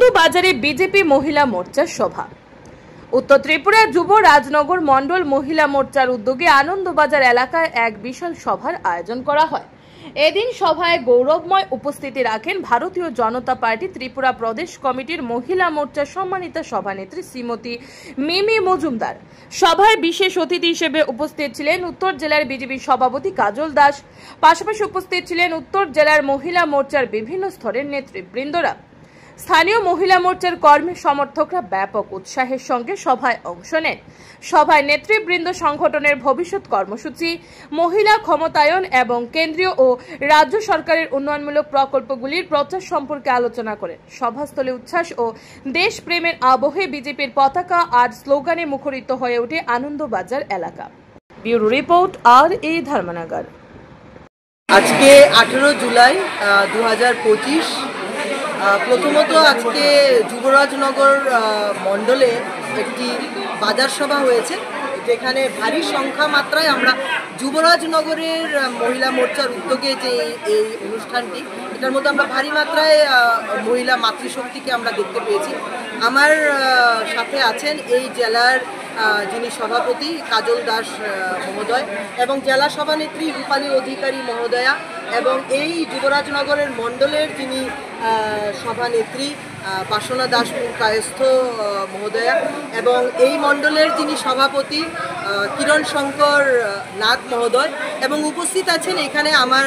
আনন্দবাজারে BJP মহিলা মোর্চার সভা। উত্তর ত্রিপুরার যুব রাজনগর মণ্ডল মহিলা মোর্চার উদ্যোগে আনন্দবাজার এলাকায় এক বিশাল সভার আয়োজন করা হয়। এদিন সভায় গৌরবময় উপস্থিতি রাখেন ভারতীয় জনতা পার্টি ত্রিপুরা প্রদেশ কমিটির মহিলা মোর্চার সম্মানিত সভানেত্রী শ্রীমতী মিমি মজুমদার। সভায় বিশেষ অতিথি হিসেবে উপস্থিত ছিলেন উত্তর জেলার বিজেপি সভাপতি কাজল দাস। পাশাপাশি উপস্থিত ছিলেন উত্তর জেলার মহিলা মোর্চার বিভিন্ন স্তরের নেতৃবৃন্দরা। স্থানীয় মহিলা মোর্চার কর্মী সমর্থকরা ব্যাপক উৎসাহের সঙ্গে সভায় অংশ নেন। সভায় নেতৃবৃন্দ সংগঠনের ভবিষ্যৎ কর্মসূচি, মহিলা ক্ষমতায়ন এবং কেন্দ্রীয় ও রাজ্য সরকারের উন্নয়নমূলক প্রকল্পগুলির প্রচার সম্পর্কে আলোচনা করেন। সভাস্থলে উচ্ছ্বাস ও দেশপ্রেমের আবহে বিজেপির পতাকা আর স্লোগানে মুখরিত হয়ে ওঠে আনন্দবাজার এলাকা। Bureau report RA. ধর্মনগর। আজকে 18 জুলাই 2025। প্রথমত আজকে যুবরাজনগর মণ্ডলে একটি বাজার সভা হয়েছে, যেখানে ভারী সংখ্যা মাত্রায় আমরা যুবরাজনগরের মহিলা মোর্চার উদ্যোগে যে এই অনুষ্ঠানটি, এটার মধ্যে আমরা ভারী মাত্রায় মহিলা মাতৃশক্তিকে আমরা দেখতে পেয়েছি। আমার সাথে আছেন এই জেলার যিনি সভাপতি কাজল দাস মহোদয় এবং জেলা সভানেত্রী রূপালী অধিকারী মহোদয়া এবং এই যুবরাজনগরের মণ্ডলের যিনি সভানেত্রী বাসনা দাসপুর কায়স্থ মহোদয়া এবং এই মণ্ডলের যিনি সভাপতি কিরণ শঙ্কর নাথ মহোদয় এবং উপস্থিত আছেন এখানে আমার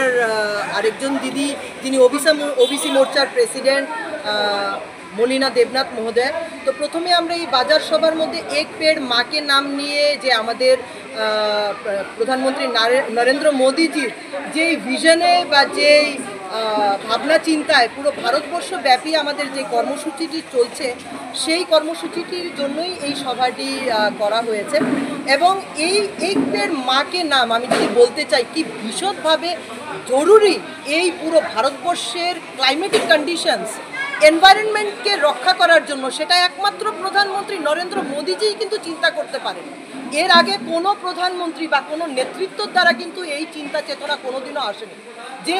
আরেকজন দিদি যিনি ওবিসি মোর্চার প্রেসিডেন্ট মলিনা দেবনাথ মহোদয়। তো প্রথমে আমরা এই বাজার সভার মধ্যে এক পেড় মাকে নাম নিয়ে যে আমাদের প্রধানমন্ত্রী নরেন্দ্র মোদীজির যেই ভিশনে বা যেই ভাবনা চিন্তায় পুরো ভারতবর্ষ ব্যাপী আমাদের যে কর্মসূচিটি চলছে, সেই কর্মসূচিটির জন্যই এই সভাটি করা হয়েছে। এবং এই এক পেড় মাকে নাম আমি যদি বলতে চাই কি ভীষণভাবে জরুরি এই পুরো ভারতবর্ষের ক্লাইমেটিক কন্ডিশনস, এনভায়রনমেন্টকে রক্ষা করার জন্য, সেটা একমাত্র প্রধানমন্ত্রী নরেন্দ্র মোদীজিই কিন্তু চিন্তা করতে পারেন। এর আগে কোনো প্রধানমন্ত্রী বা কোনো নেতৃত্বর দ্বারা কিন্তু এই চিন্তা চেতনা কোনোদিনও আসেনি যে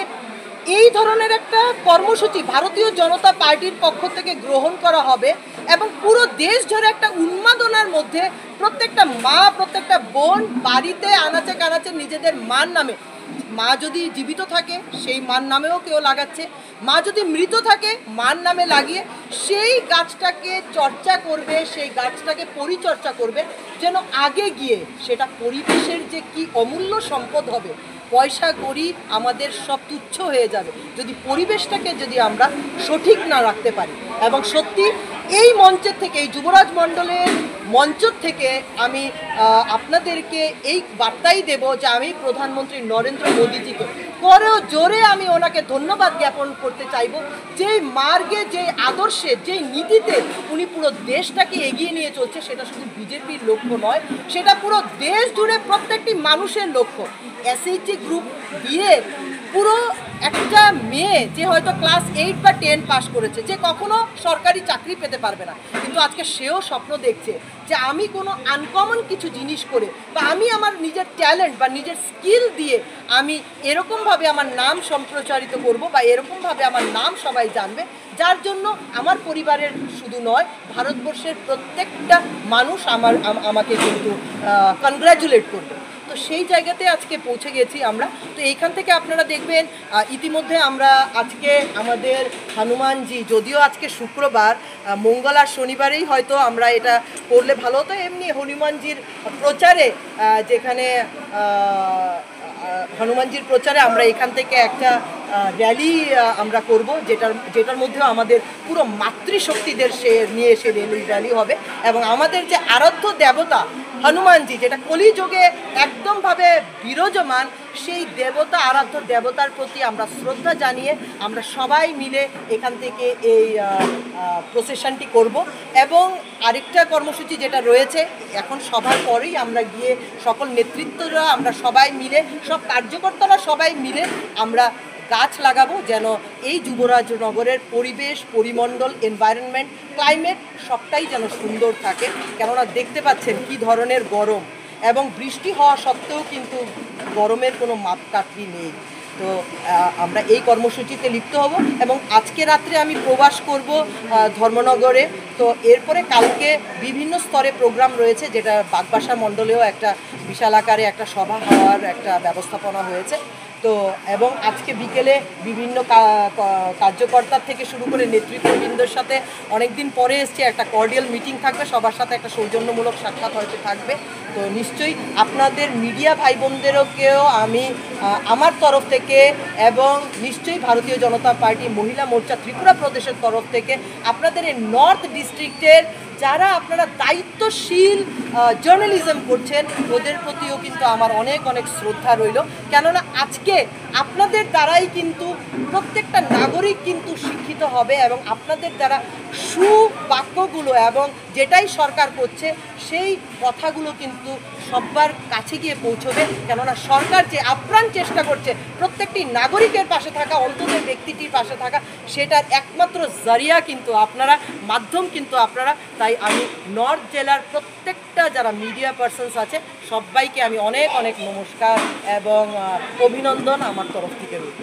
এই ধরনের একটা কর্মসূচি ভারতীয় জনতা পার্টির পক্ষ থেকে গ্রহণ করা হবে এবং পুরো দেশ জুড়ে একটা উন্মাদনার মধ্যে প্রত্যেকটা মা, প্রত্যেকটা বোন বাড়িতে আনাচে কানাচে নিজেদের মার নামে, মা যদি জীবিত থাকে সেই মার নামেও কেউ লাগাচ্ছে, মা যদি মৃত থাকে মার নামে লাগিয়ে সেই গাছটাকে চর্চা করবে, সেই গাছটাকে পরিচর্যা করবে, যেন আগে গিয়ে সেটা পরিবেশের যে কি অমূল্য সম্পদ হবে। পয়সা করি আমাদের সব তুচ্ছ হয়ে যাবে যদি পরিবেশটাকে যদি আমরা সঠিক না রাখতে পারি। এবং সত্যি এই মঞ্চের থেকে, এই যুবরাজ মণ্ডলের মঞ্চ থেকে আমি আপনাদেরকে এই বার্তাই দেব যে আমি প্রধানমন্ত্রী নরেন্দ্র মোদীজিকে করেও জোরে আমি ওনাকে ধন্যবাদ জ্ঞাপন করতে চাইব, যেই মার্গে, যেই আদর্শে, যেই নীতিতে উনি পুরো দেশটাকে এগিয়ে নিয়ে চলছে। সেটা শুধু বিজেপির লক্ষ্য নয়, সেটা পুরো দেশ জুড়ে প্রত্যেকটি মানুষের লক্ষ্য। এসএইচজি গ্রুপ দিয়ে পুরো একটা মেয়ে যে হয়তো ক্লাস 8 বা 10 পাস করেছে, যে কখনো সরকারি চাকরি পেতে পারবে না, কিন্তু আজকে সেও স্বপ্ন দেখছে যে আমি কোনো আনকমন কিছু জিনিস করে বা আমি আমার নিজের ট্যালেন্ট বা নিজের স্কিল দিয়ে আমি এরকমভাবে আমার নাম সম্প্রচারিত করব বা এরকমভাবে আমার নাম সবাই জানবে, যার জন্য আমার পরিবারের শুধু নয় ভারতবর্ষের প্রত্যেকটা মানুষ আমাকে কিন্তু কনগ্র্যাচুলেট করবে। তো সেই জায়গাতে আজকে পৌঁছে গেছি আমরা। তো এইখান থেকে আপনারা দেখবেন ইতিমধ্যে আমরা আজকে আমাদের হনুমানজি, যদিও আজকে শুক্রবার, মঙ্গল আর শনিবারেই হয়তো আমরা এটা করলে ভালো হতো, এমনি হনুমানজির প্রচারে, যেখানে হনুমানজির প্রচারে আমরা এখান থেকে একটা র্যালি আমরা করব, যেটার মধ্যেও আমাদের পুরো মাতৃশক্তিদের নিয়ে এসে র্যালি হবে। এবং আমাদের যে আরাধ্য দেবতা হনুমানজি, যেটা কলিযুগে একদমভাবে বিরাজমান, সেই দেবতা, আরাধ্য দেবতার প্রতি আমরা শ্রদ্ধা জানিয়ে আমরা সবাই মিলে এখান থেকে এই প্রসেশনটি করব। এবং আরেকটা কর্মসূচি যেটা রয়েছে, এখন সবার পরেই আমরা গিয়ে সকল নেতৃত্বরা, আমরা সবাই মিলে, সব কার্যকর্তারা সবাই মিলে আমরা গাছ লাগাবো, যেন এই যুবরাজনগরের পরিবেশ, পরিমণ্ডল, এনভায়রনমেন্ট, ক্লাইমেট সবটাই যেন সুন্দর থাকে। কেননা দেখতে পাচ্ছেন কি ধরনের গরম, এবং বৃষ্টি হওয়া সত্ত্বেও কিন্তু গরমের কোনো মাপকাঠি নেই। তো আমরা এই কর্মসূচিতে লিপ্ত হব এবং আজকে রাত্রে আমি প্রবাস করব ধর্মনগরে। তো এরপরে কালকে বিভিন্ন স্তরে প্রোগ্রাম রয়েছে, যেটা বাগবাসা মণ্ডলেও একটা বিশাল আকারে একটা সভা হওয়ার একটা ব্যবস্থাপনা হয়েছে। তো এবং আজকে বিকেলে বিভিন্ন কার্যকর্তার থেকে শুরু করে নেতৃত্ববৃন্দের সাথে অনেক দিন পরে এসছে, একটা কর্ডিয়াল মিটিং থাকবে, সবার সাথে একটা সৌজন্যমূলক সাক্ষাৎ হয়তো থাকবে। তো নিশ্চয়ই আপনাদের মিডিয়া ভাই বোনদেরকেও আমি আমার তরফ থেকে এবং নিশ্চয়ই ভারতীয় জনতা পার্টি মহিলা মোর্চা ত্রিপুরা প্রদেশের তরফ থেকে আপনাদের এই নর্থ ডিস্ট্রিক্টের যারা আপনারা দায়িত্বশীল জার্নালিজম করছেন ওদের প্রতিও কিন্তু আমার অনেক অনেক শ্রদ্ধা রইল। কেননা আজকে আপনাদের দ্বারাই কিন্তু প্রত্যেকটা নাগরিক কিন্তু শিক্ষিত হবে এবং আপনাদের দ্বারা সুবাক্যগুলো এবং যেটাই সরকার করছে সেই কথাগুলো কিন্তু সবার কাছে গিয়ে পৌঁছবে। কেননা সরকার যে আপ্রাণ চেষ্টা করছে প্রত্যেকটি নাগরিকের পাশে থাকা, অন্তত ব্যক্তিটির পাশে থাকা, সেটার একমাত্র জারিয়া কিন্তু আপনারা, মাধ্যম কিন্তু আপনারা। তাই আমি নর্থ জেলার প্রত্যেকটা যারা মিডিয়া পার্সনস আছে সবাইকে আমি অনেক অনেক নমস্কার এবং অভিনন্দন আমার তরফ থেকে রইল।